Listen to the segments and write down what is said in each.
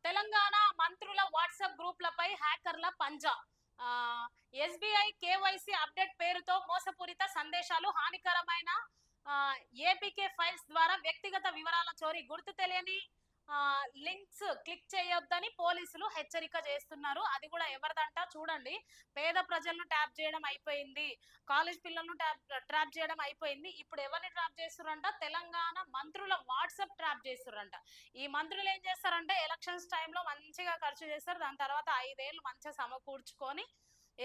తెలంగాణ మంత్రుల వాట్సాప్ గ్రూప్లపై హ్యాకర్ల పంజా. SBI KYC update పేరుతో మోసపూరిత సందేశాలు, హానికరమైన ఏపీకే ఫైల్స్ ద్వారా వ్యక్తిగత వివరాల చోరీ, గుర్తు తెలియని లింక్స్ క్లిక్ చేయొద్దని పోలీసులు హెచ్చరిక చేస్తున్నారు. అది కూడా ఎవరిదంట చూడండి. పేద ప్రజలను ట్యాప్ చేయడం అయిపోయింది, కాలేజ్ పిల్లలను ట్రాప్ చేయడం అయిపోయింది. ఇప్పుడు ఎవరిని ట్రాప్ చేస్తురంట? తెలంగాణ మంత్రుల వాట్సాప్ ట్రాప్ చేస్తురంట. ఈ మంత్రులు ఏం చేస్తారంటే ఎలక్షన్స్ టైంలో మంచిగా ఖర్చు చేస్తారు. దాని తర్వాత 5 ఏళ్ళు మంచిగా సమకూర్చుకొని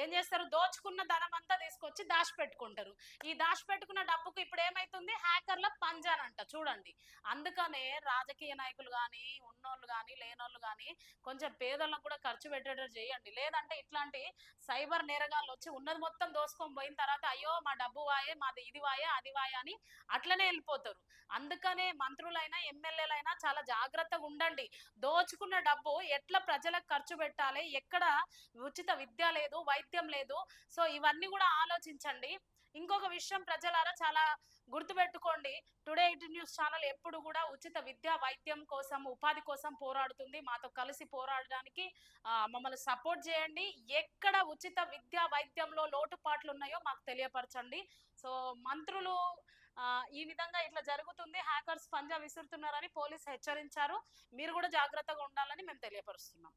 ఏం చేస్తారు? దోచుకున్న ధనం అంతా తీసుకొచ్చి దాచిపెట్టుకుంటారు. ఈ దాచిపెట్టుకున్న డబ్బుకు ఇప్పుడు ఏమైతుంది? హ్యాకర్ల పంజానంట చూడండి. అందుకనే రాజకీయ నాయకులు కానీ, ఉన్నోళ్ళు కానీ, లేనోళ్ళు కానీ కొంచెం పేదలకు కూడా ఖర్చు పెట్టేటట్టు చేయండి. లేదంటే ఇట్లాంటి సైబర్ నేరగాళ్ళు వచ్చి ఉన్నది మొత్తం దోసుకొని పోయిన తర్వాత అయ్యో మా డబ్బు వాయే, మాది ఇది వాయే, అది వాయే అని అట్లనే వెళ్ళిపోతారు. అందుకనే మంత్రులైనా, ఎమ్మెల్యేలైనా చాలా జాగ్రత్తగా ఉండండి. దోచుకున్న డబ్బు ఎట్లా ప్రజలకు ఖర్చు పెట్టాలి, ఎక్కడ ఉచిత విద్య లేదు, వైద్యం లేదు. సో ఇవన్నీ కూడా ఆలోచించండి. ఇంకొక విషయం ప్రజలారా చాలా గుర్తుపెట్టుకోండి. టుడే 18 న్యూస్ ఛానల్ ఎప్పుడు కూడా ఉచిత విద్య, వైద్యం కోసం, ఉపాధి కోసం పోరాడుతుంది. మాతో కలిసి పోరాడడానికి మమ్మల్ని సపోర్ట్ చేయండి. ఎక్కడ ఉచిత విద్య, వైద్యంలో లోటుపాట్లు ఉన్నాయో మాకు తెలియపరచండి. సో మంత్రులు ఈ విధంగా ఇట్లా జరుగుతుంది, హ్యాకర్స్ పంజా విసురుతున్నారని పోలీసు హెచ్చరించారు. మీరు కూడా జాగ్రత్తగా ఉండాలని మేము తెలియపరుస్తున్నాం.